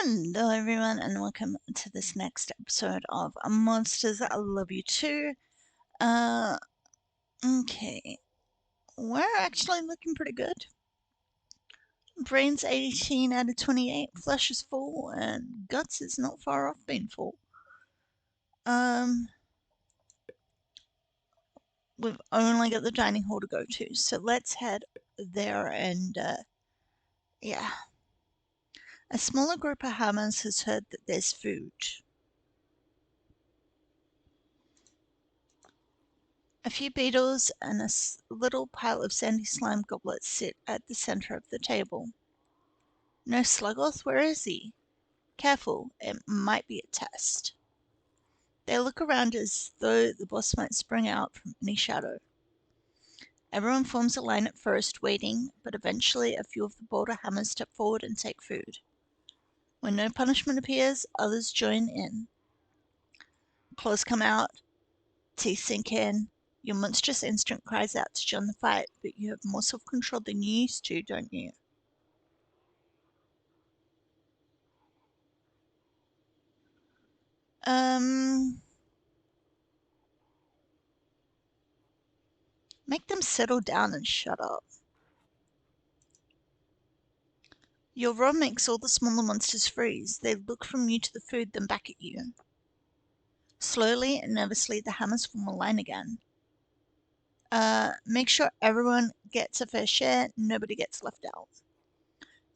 Hello, everyone, and welcome to this next episode of Monsters I Love You Too. Uh, okay, we're actually looking pretty good. Brains 18 out of 28, flesh is full, and guts is not far off being full. We've only got the dining hall to go to, so let's head there and, yeah. A smaller group of hammers has heard that there's food. A few beetles and a little pile of sandy slime goblets sit at the center of the table. No Sluggoth, where is he? Careful, it might be a test. They look around as though the boss might spring out from any shadow. Everyone forms a line at first, waiting, but eventually a few of the bolder hammers step forward and take food. When no punishment appears, others join in. Claws come out, teeth sink in. Your monstrous instinct cries out to join the fight, but you have more self-control than you used to, don't you? Make them settle down and shut up. Your roar makes all the smaller monsters freeze. They look from you to the food, then back at you. Slowly and nervously, the hammers form a line again. Make sure everyone gets a fair share, nobody gets left out.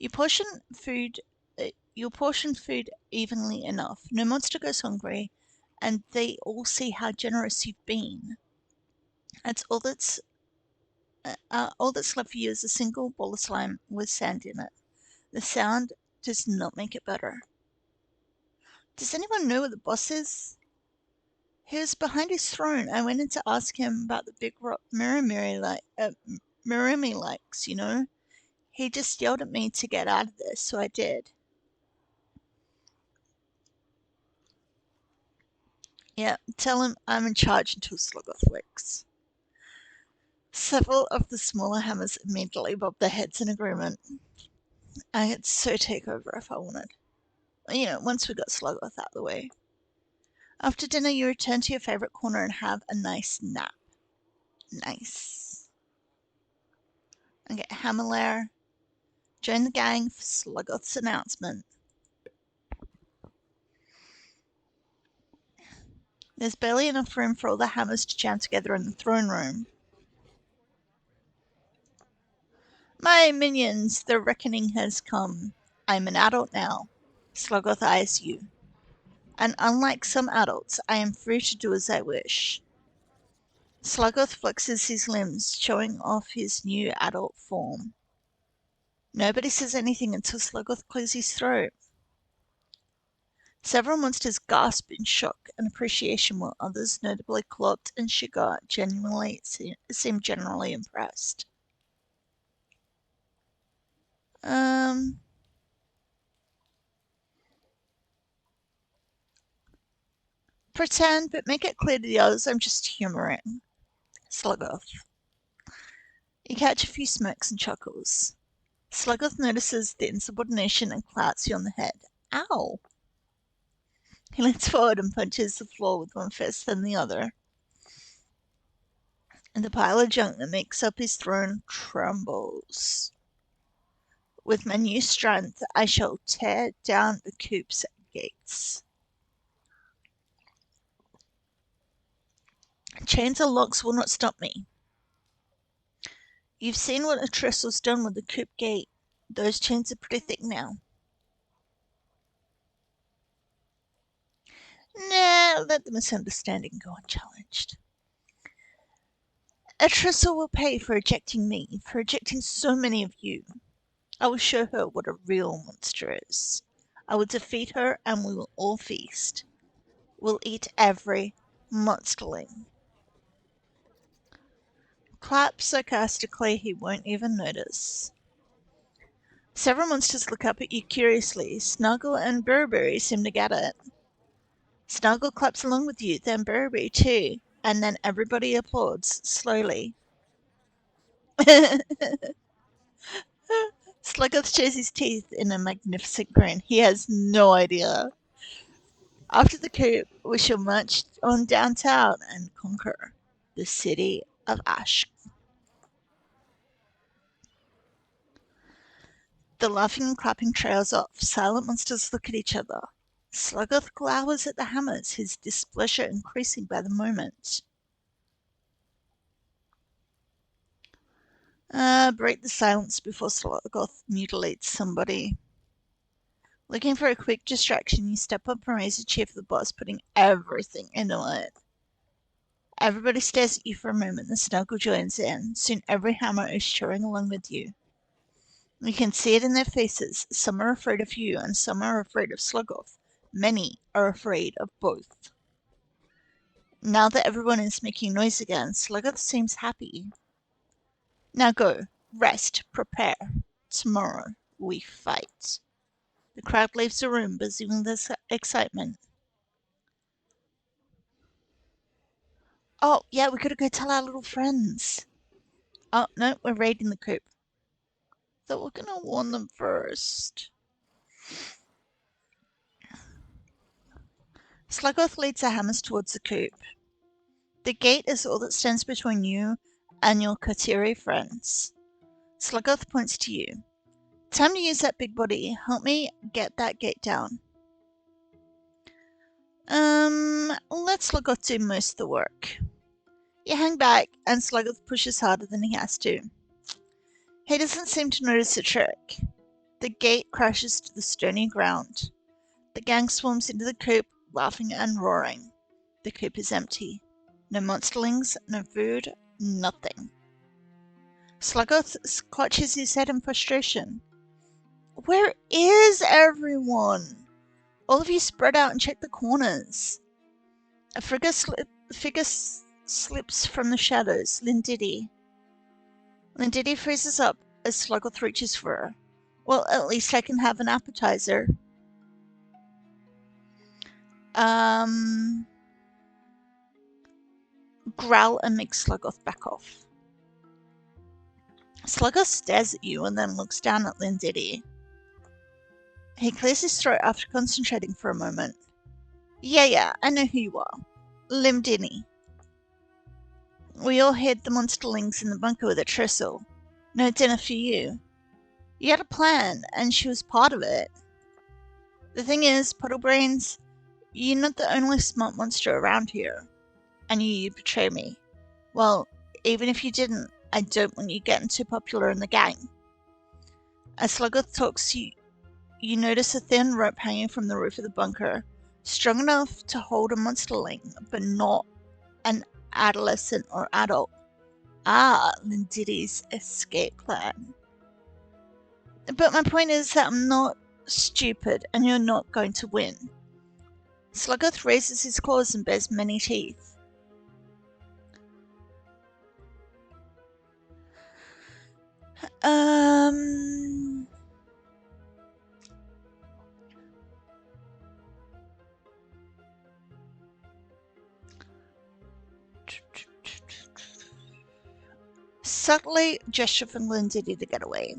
You portion food evenly enough. No monster goes hungry, and they all see how generous you've been. That's all that's left for you is a single ball of slime with sand in it. The sound does not make it better. Does anyone know where the boss is? He was behind his throne. I went in to ask him about the big rock Mirumi likes, you know? He just yelled at me to get out of this, so I did. Yeah, tell him I'm in charge until Sluggoth wakes. Several of the smaller hammers immediately bobbed their heads in agreement. I could so take over if I wanted. You know, once we got Sluggoth out of the way. After dinner, you return to your favorite corner and have a nice nap. Nice. Okay, Hammerlair. Join the gang for Sluggoth's announcement. There's barely enough room for all the hammers to jam together in the throne room. My minions, the reckoning has come. I'm an adult now. Sluggoth eyes you. And unlike some adults, I am free to do as I wish. Sluggoth flexes his limbs, showing off his new adult form. Nobody says anything until Sluggoth clears his throat. Several monsters gasp in shock and appreciation, while others, notably Clot and Sugar, seem generally impressed. Pretend, but make it clear to the others I'm just humoring. Sluggoth. You catch a few smirks and chuckles. Sluggoth notices the insubordination and clouts you on the head. Ow! He leans forward and punches the floor with one fist, then the other. And the pile of junk that makes up his throne trembles. With my new strength, I shall tear down the coop's gates. Chains and locks will not stop me. You've seen what Atristle's done with the coop gate. Those chains are pretty thick now. Nah, let the misunderstanding go unchallenged. Atristle will pay for ejecting me, for ejecting so many of you. I will show her what a real monster is. I will defeat her and we will all feast. We'll eat every monsterling. Clap sarcastically, he won't even notice. Several monsters look up at you curiously. Snuggle and Burberry seem to get it. Snuggle claps along with you, then Burberry too, and then everybody applauds, slowly. Sluggoth shows his teeth in a magnificent grin. He has no idea. After the coup, we shall march on downtown and conquer the city of Ash. The laughing and clapping trails off. Silent monsters look at each other. Sluggoth glowers at the hammers, his displeasure increasing by the moment. Break the silence before Sluggoth mutilates somebody. Looking for a quick distraction, you step up and raise a chair for the boss, putting everything into it. Everybody stares at you for a moment, the snuggle joins in. Soon every hammer is cheering along with you. You can see it in their faces. Some are afraid of you, and some are afraid of Sluggoth. Many are afraid of both. Now that everyone is making noise again, Sluggoth seems happy. Now go. Rest. Prepare. Tomorrow we fight. The crowd leaves the room, busy with this excitement. Oh, yeah, we gotta go tell our little friends. Oh, no, we're raiding the coop. Thought we're gonna warn them first. Sluggoth leads the hammers towards the coop. The gate is all that stands between you and your Kateri friends. Sluggoth points to you. Time to use that big body. Help me get that gate down. Let Sluggoth do most of the work. You hang back, and Sluggoth pushes harder than he has to. He doesn't seem to notice the trick. The gate crashes to the stony ground. The gang swarms into the coop, laughing and roaring. The coop is empty. No monsterlings, no food, nothing. Sluggoth clutches his head in frustration. Where is everyone? All of you spread out and check the corners. A figure slips from the shadows. Lindidi. Lindidi freezes up as Sluggoth reaches for her. Well, at least I can have an appetizer. Growl and make Sluggoth back off. Sluggoth stares at you and then looks down at Lindidi. He clears his throat after concentrating for a moment. Yeah, I know who you are. Limdini. We all hid the monsterlings in the bunker with a trestle. No dinner for you. You had a plan, and she was part of it. The thing is, Puddlebrains, you're not the only smart monster around here. I knew you'd betray me. Well, even if you didn't, I don't want you getting too popular in the gang. As Sluggoth talks, you notice a thin rope hanging from the roof of the bunker, strong enough to hold a monsterling, but not an adolescent or adult. Ah, Lindidi's escape plan. But my point is that I'm not stupid, and you're not going to win. Sluggoth raises his claws and bares many teeth. Subtly gesture for Lindidi to get away.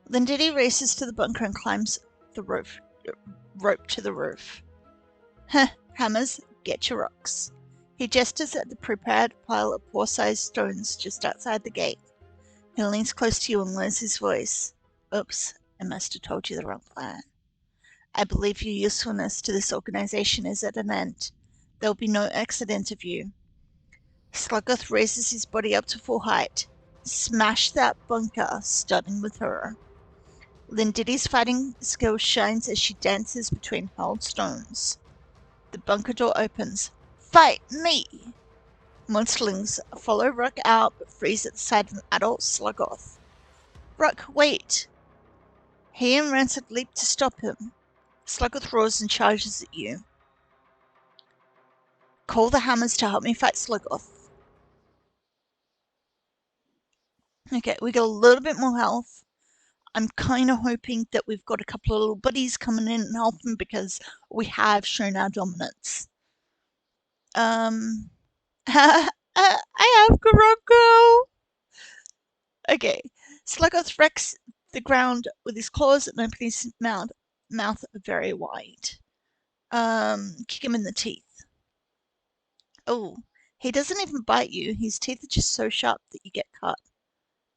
Lindidi races to the bunker and climbs the rope to the roof. Hammers, get your rocks. He gestures at the prepared pile of paw-sized stones just outside the gate. He leans close to you and lowers his voice. Oops, I must have told you the wrong plan. I believe your usefulness to this organization is at an end. There will be no accident of you. Sluggoth raises his body up to full height. Smash that bunker, starting with her. Lindidi's fighting skill shines as she dances between hurled stones. The bunker door opens. Fight me! Monsterlings follow Ruck out but freeze at the sight of an adult Sluggoth. Ruck, wait! He and Rancid leap to stop him. Sluggoth roars and charges at you. Call the hammers to help me fight Sluggoth. Okay, we got a little bit more health. I'm kind of hoping that we've got a couple of little buddies coming in and helping because we have shown our dominance. I have Kuroko! Okay, Sluggoth the ground with his claws and open his mouth very wide. Kick him in the teeth. Oh, he doesn't even bite you. His teeth are just so sharp that you get cut.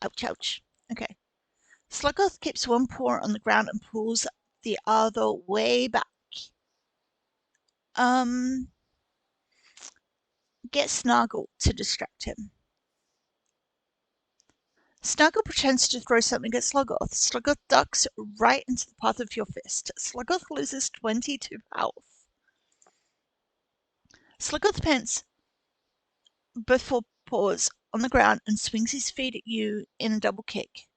Ouch, ouch. Okay. Sluggoth keeps one paw on the ground and pulls the other way back. Get Snargle to distract him. Snargle pretends to throw something at Sluggoth. Sluggoth ducks right into the path of your fist. Sluggoth loses 22 health. Sluggoth pants both forepaws on the ground and swings his feet at you in a double kick.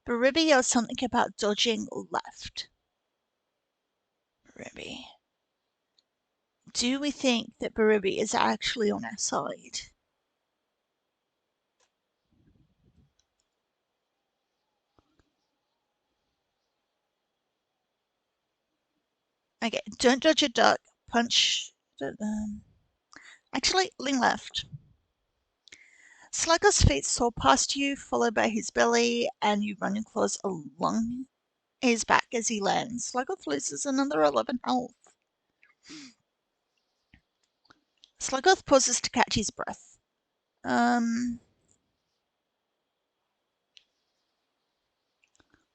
Baribi yells something about dodging left. Baribi. Do we think that Baribi is actually on our side? Okay, don't dodge a duck. Punch. Actually, lean left. Sluggoth's feet soar past you, followed by his belly, and you run your claws along his back as he lands. Sluggoth loses another 11 health. Sluggoth pauses to catch his breath.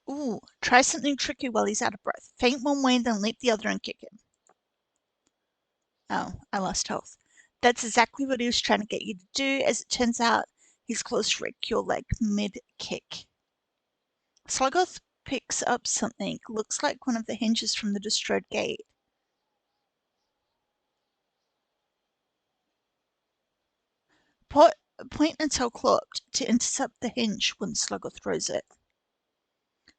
Ooh, try something tricky while he's out of breath. Feint one way, then leap the other and kick him. Oh, I lost health. That's exactly what he was trying to get you to do. As it turns out, his claws rake your leg mid-kick. Sluggoth picks up something. Looks like one of the hinges from the destroyed gate. Point and tell Clop to intercept the hinge when Sluggoth throws it.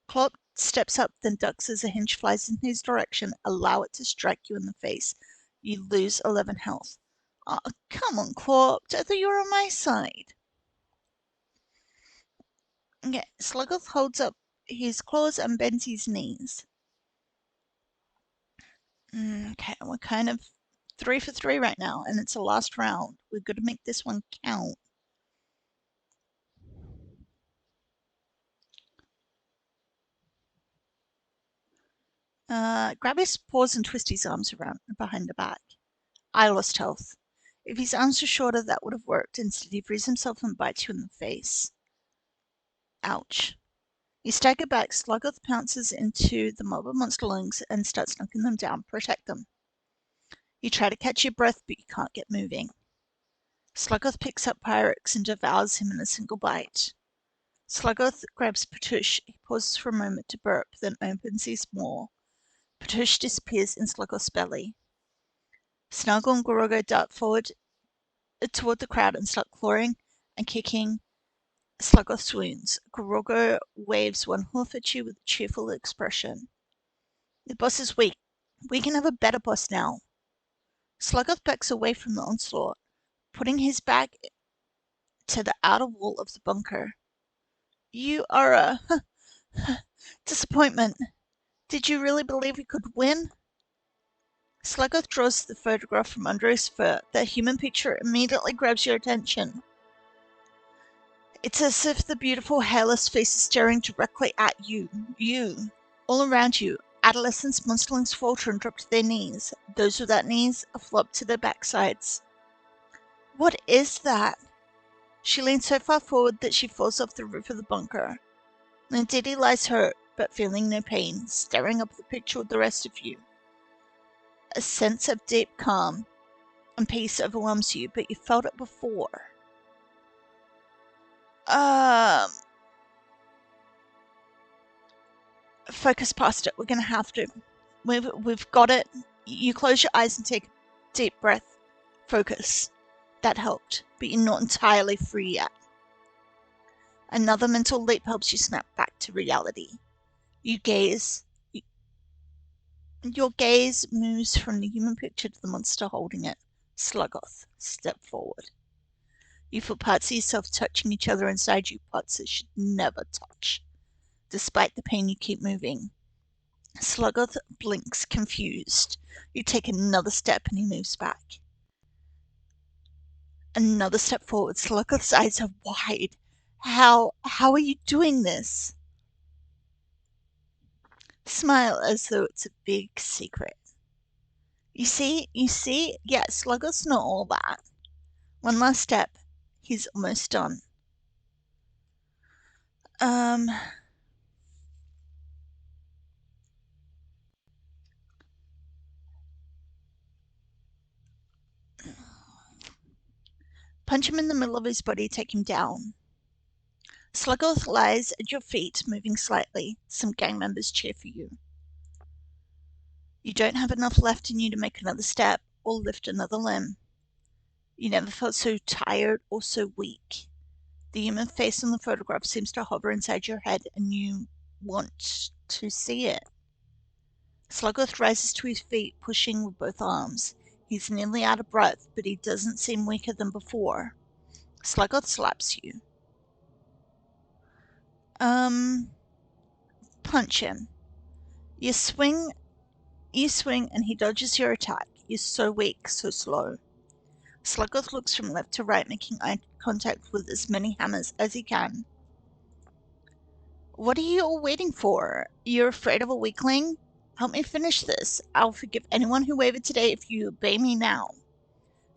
Clop steps up, then ducks as the hinge flies in his direction. Allow it to strike you in the face. You lose 11 health. Oh, come on, Clop. I thought you were on my side. Okay, Sluggoth holds up his claws and bends his knees. Okay, we're kind of 3 for 3 right now, and it's the last round. We've got to make this one count. Grab his paws and twist his arms around behind the back. I lost health. If his arms were shorter, that would have worked. Instead, he frees himself and bites you in the face. Ouch. You stagger back. Sluggoth pounces into the mob of monster lungs and starts knocking them down. Protect them. You try to catch your breath, but you can't get moving. Sluggoth picks up Pyrex and devours him in a single bite. Sluggoth grabs Patush. He pauses for a moment to burp, then opens his maw. Patush disappears in Sluggoth's belly. Snargle and Gorogo dart forward toward the crowd and start clawing and kicking Sluggoth's wounds. Gorogo waves one hoof at you with a cheerful expression. The boss is weak. We can have a better boss now. Sluggoth backs away from the onslaught, putting his back to the outer wall of the bunker. You are a disappointment. Did you really believe we could win? Sluggoth draws the photograph from under his fur. The human picture immediately grabs your attention. It's as if the beautiful, hairless face is staring directly at you. You. All around you, adolescents, monsterlings falter and drop to their knees. Those without knees are flopped to their backsides. What is that? She leans so far forward that she falls off the roof of the bunker. Nanditi lies hurt, but feeling no pain, staring up at the picture with the rest of you. A sense of deep calm and peace overwhelms you, but you felt it before. Focus past it. We're going to have to. We've got it. You close your eyes and take a deep breath. Focus. That helped, but you're not entirely free yet. Another mental leap helps you snap back to reality. Your gaze moves from the human picture to the monster holding it. Sluggoth, step forward. You feel parts of yourself touching each other inside you, parts that should never touch. Despite the pain, you keep moving. Sluggoth blinks, confused. You take another step and he moves back. Another step forward. Sluggoth's eyes are wide. How are you doing this? smile as though it's a big secret. You see, yeah, Sluggles know all that. One last step. He's almost done. Um, punch him in the middle of his body, take him down. Sluggles lies at your feet, moving slightly. Some gang members cheer for you. You don't have enough left in you to make another step or lift another limb. You never felt so tired or so weak. The human face on the photograph seems to hover inside your head and you want to see it. Sluggles rises to his feet, pushing with both arms. He's nearly out of breath, but he doesn't seem weaker than before. Sluggles slaps you. Punch him. You swing and he dodges your attack. You're so weak, so slow. Sluggles looks from left to right, making eye contact with as many hammers as he can. What are you all waiting for? You're afraid of a weakling? Help me finish this. I'll forgive anyone who wavered today if you obey me now.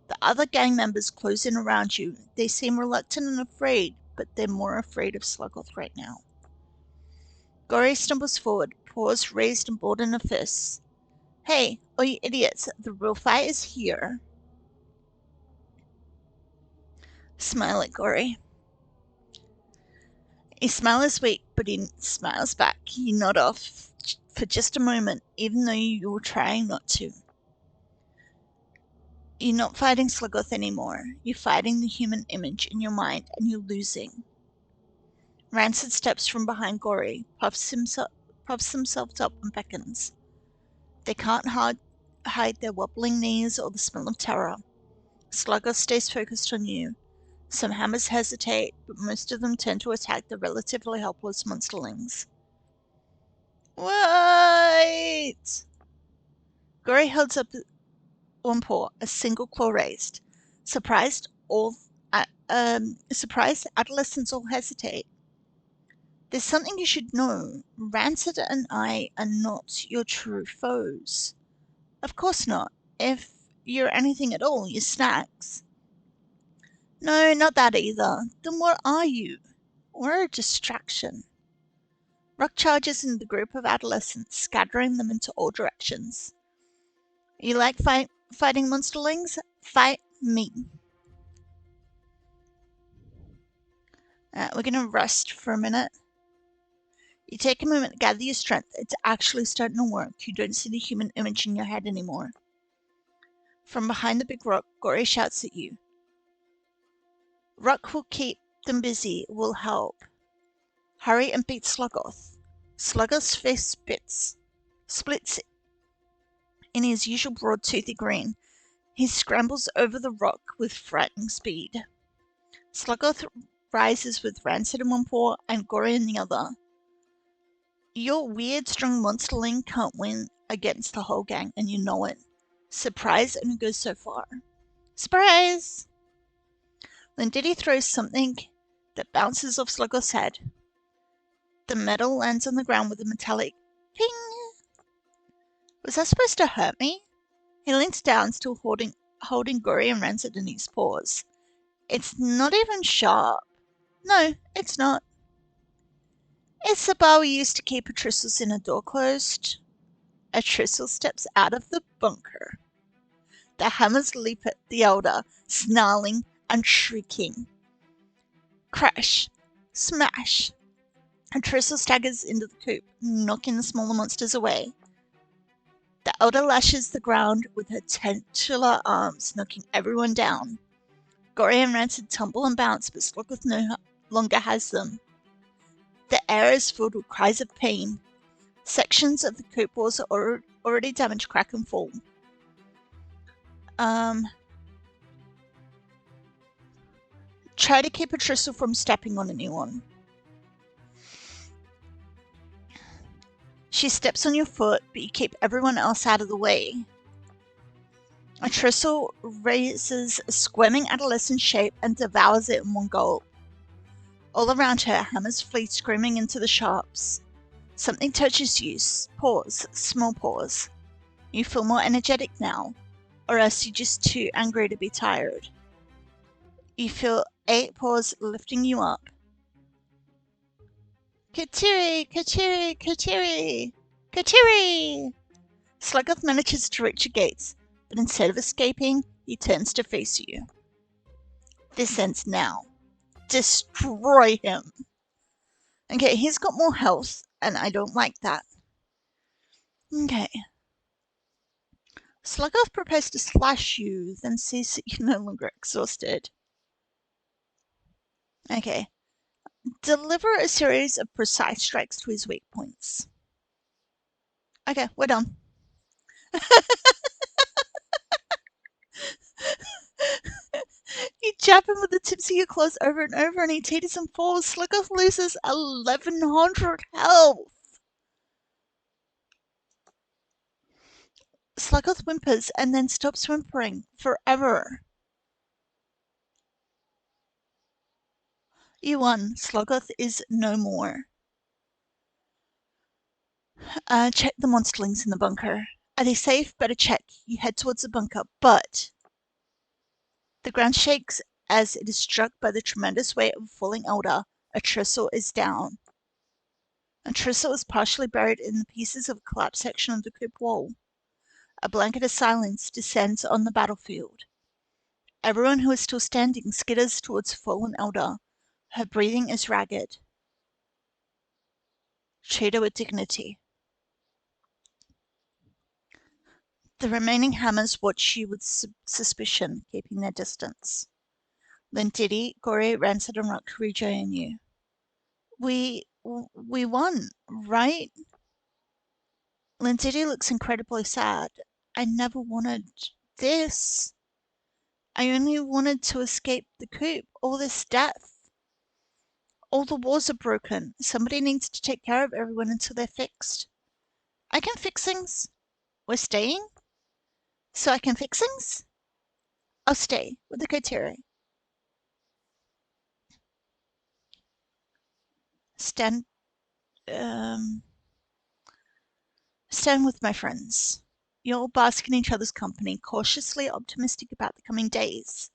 The other gang members close in around you. They seem reluctant and afraid, but they're more afraid of Sluggles right now. Gory stumbles forward, paws raised and balled in a fist. Hey, all you idiots, the real fight is here. Smile at Gory. His smile is weak, but he smiles back. You nod off for just a moment, even though you were trying not to. You're not fighting Sluggles anymore. You're fighting the human image in your mind, and you're losing. Rancid steps from behind Gory, puffs himself up and beckons. They can't hide their wobbling knees or the smell of terror. Sluggles stays focused on you. Some hammers hesitate, but most of them turn to attack the relatively helpless monsterlings. Wait! Gory holds up one paw, a single claw raised. Surprised, adolescents all hesitate. There's something you should know. Rancid and I are not your true foes. Of course not. If you're anything at all, you're snacks. No, not that either. Then what are you? We're a distraction. Rock charges into the group of adolescents, scattering them into all directions. You like fighting monsterlings? Fight me. We're going to rest for a minute. You take a moment to gather your strength. It's actually starting to work. You don't see the human image in your head anymore. From behind the big rock, Gory shouts at you. Rock will keep them busy, will help. Hurry and beat Sluggles. Sluggles' face splits in his usual broad-toothy grin. He scrambles over the rock with frightening speed. Sluggles rises with Rancid in one paw and Gory in the other. Your weird, strong monsterling can't win against the whole gang, and you know it. Surprise only goes so far. Surprise! Then Diddy throws something that bounces off Sluggles' head. The metal lands on the ground with a metallic ping. Was that supposed to hurt me? He leans down, still holding Gory and Rancid in his paws. It's not even sharp. No, it's not. It's the bar we used to keep Atristles in a door closed. Atristle steps out of the bunker. The hammers leap at the elder, snarling and shrieking. Crash! Smash! Atristle staggers into the coop, knocking the smaller monsters away. The elder lashes the ground with her titular arms, knocking everyone down. Gory and Rancid tumble and bounce, but Sluggles no longer has them. The air is filled with cries of pain. Sections of the coop walls are already damaged, crack and fall. Try to keep Atristle from stepping on anyone. She steps on your foot, but you keep everyone else out of the way. Atristle raises a squirming adolescent shape and devours it in one gulp. All around her, hammers flee screaming into the shops. Something touches you. Pause. Small pause. You feel more energetic now, or else you're just too angry to be tired. You feel 8 paws lifting you up. Katiri! Katiri! Katiri! Katiri! Sluggoth manages to reach your gates, but instead of escaping, he turns to face you. This ends now. Destroy him! Okay, he's got more health, and I don't like that. Okay. Sluggoth prepares to slash you, then sees that you're no longer exhausted. Okay. Deliver a series of precise strikes to his weak points. Okay, we're done. You jab him with the tips of your claws over and over, and he teeters and falls. Sluggoth loses 1100 health. Sluggoth whimpers and then stops whimpering forever. You won. Sluggoth is no more. Check the monsterlings in the bunker. Are they safe? Better check. You head towards the bunker, but the ground shakes as it is struck by the tremendous weight of a falling elder. A tristle is down. A tristle is partially buried in the pieces of a collapsed section of the coop wall. A blanket of silence descends on the battlefield. Everyone who is still standing skitters towards the fallen elder. Her breathing is ragged. Treat her with dignity. The remaining hammers watch you with suspicion, keeping their distance. Lentidi, Gore, Rancid, and Rock rejoin you. We won, right? Lentidi looks incredibly sad. I never wanted this. I only wanted to escape the coop. All this death. All the walls are broken. Somebody needs to take care of everyone until they're fixed. I can fix things. We're staying? So I can fix things? I'll stay with the criteria. Stand with my friends. You all bask in each other's company, cautiously optimistic about the coming days.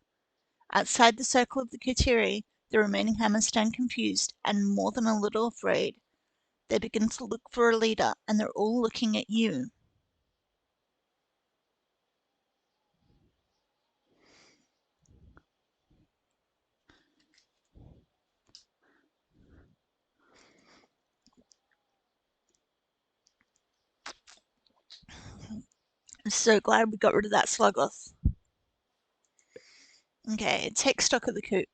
Outside the circle of the Kutiri, the remaining hammers stand confused and more than a little afraid. They begin to look for a leader, and they're all looking at you. I'm so glad we got rid of that Sluggoth. Okay, take stock of the coop.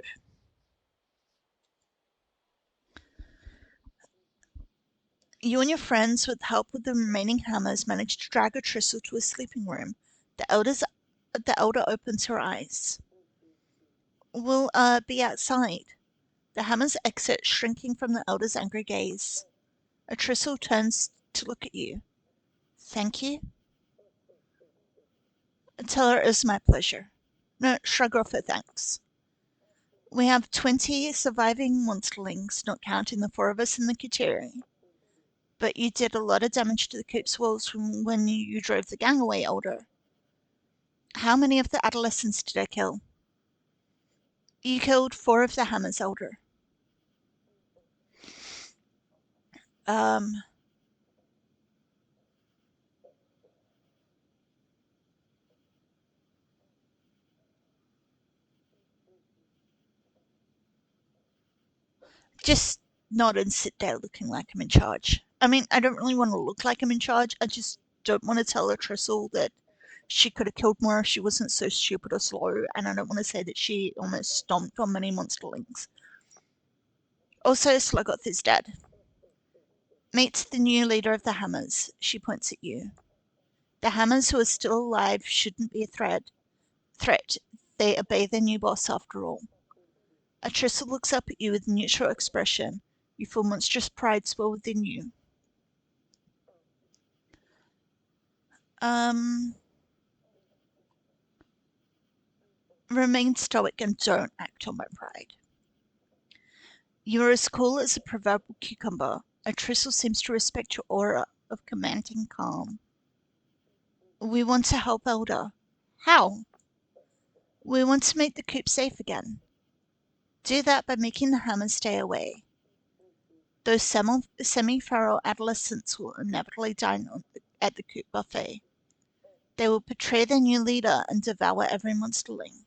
You and your friends, with help with the remaining hammers, manage to drag a tristle to a sleeping room. The elder opens her eyes. We'll be outside. The hammers exit, shrinking from the elder's angry gaze. A tristle turns to look at you. Thank you? Tell her it was my pleasure. No, shrug off her thanks. We have 20 surviving monsterlings, not counting the 4 of us in the Kateri. But you did a lot of damage to the coop's walls from when you drove the gang away, Elder. How many of the adolescents did I kill? You killed 4 of the hammers, Elder. Just nod and sit there looking like I'm in charge. I mean, I don't really want to look like I'm in charge. I just don't want to tell her Tristle that she could have killed more if she wasn't so stupid or slow, and I don't want to say that she almost stomped on many monsterlings. Also, Sluggoth is dead. Meet the new leader of the Hammers. She points at you. The Hammers who are still alive shouldn't be a threat. They obey their new boss after all. A Tristle looks up at you with a neutral expression. You feel monstrous pride swell within you. Remain stoic and don't act on my pride. You are as cool as a proverbial cucumber. A tristle seems to respect your aura of commanding calm. We want to help Elder. How? We want to make the coop safe again. Do that by making the hammers stay away. Those semi-feral adolescents will inevitably dine at the coop buffet. They will betray their new leader and devour every monsterling.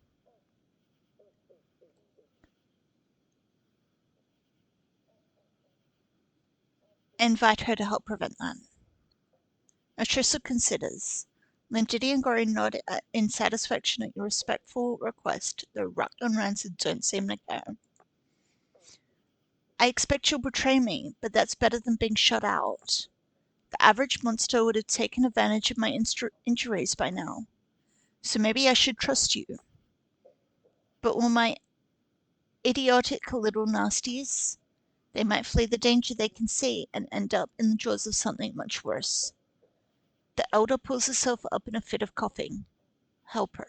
Invite her to help prevent that. Atrissa considers. Lindity and Gory nod in satisfaction at your respectful request, though Ruck and Rancid don't seem to care. I expect you'll betray me, but that's better than being shut out. The average monster would have taken advantage of my injuries by now, so maybe I should trust you. But will my idiotic little nasties? They might flee the danger they can see and end up in the jaws of something much worse. The elder pulls herself up in a fit of coughing. Help her.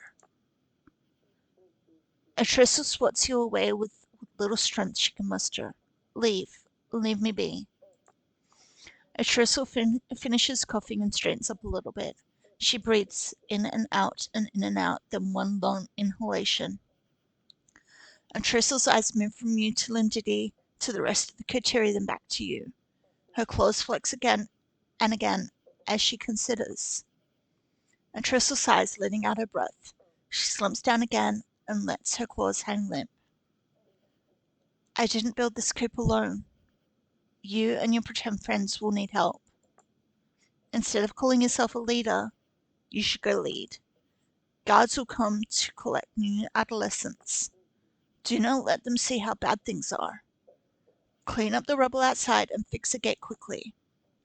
Atrissa swats you away with little strength she can muster. Leave. Leave me be. Atrissa finishes coughing and straightens up a little bit. She breathes in and out and in and out, then one long inhalation. Atrissa's eyes move from you to Lindity to the rest of the coterie, then back to you. Her claws flex again and again as she considers. Atrissa sighs, letting out her breath. She slumps down again and lets her claws hang limp. I didn't build this coop alone. You and your pretend friends will need help. Instead of calling yourself a leader, you should go lead. Guards will come to collect new adolescents. Do not let them see how bad things are. Clean up the rubble outside and fix the gate quickly.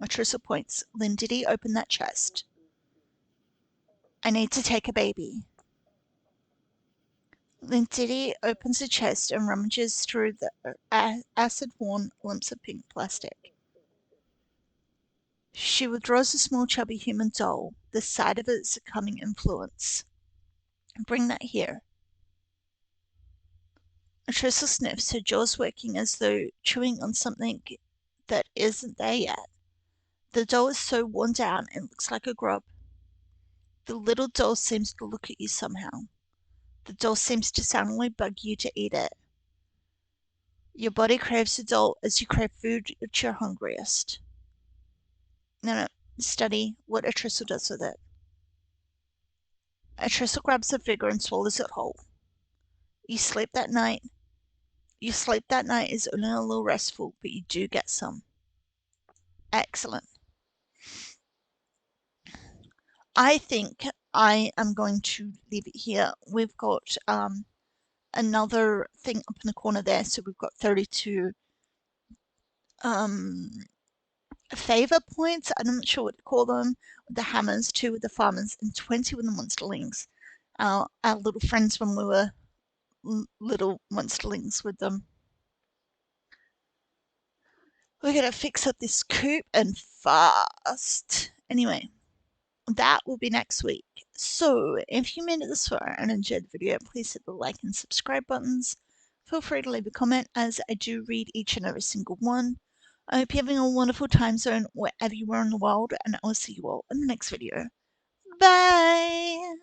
Atrissa points. Lindity, open that chest. I need to take a baby. Lindity opens the chest and rummages through the acid-worn lumps of pink plastic. She withdraws a small chubby human doll, the sight of it is a calming influence. Bring that here. Atrissa sniffs, her jaws working as though chewing on something that isn't there yet. The doll is so worn down it looks like a grub. The little doll seems to look at you somehow. The doll seems to suddenly bug you to eat it. Your body craves the doll as you crave food at your hungriest. No, study what Atrissa does with it. Atrissa grabs the figure and swallows it whole. You sleep that night is only a little restful, but you do get some. Excellent. I think I am going to leave it here. We've got another thing up in the corner there, so we've got 32 favor points. I'm not sure what to call them. The hammers, 2 with the farmers, and 20 with the monsterlings. Our little friends when we were little monsterlings with them. We're gonna fix up this coop and fast. Anyway, that will be next week. So, if you made it this far and enjoyed the video, please hit the like and subscribe buttons. Feel free to leave a comment as I do read each and every single one. I hope you're having a wonderful time zone wherever you are in the world, and I'll see you all in the next video. Bye!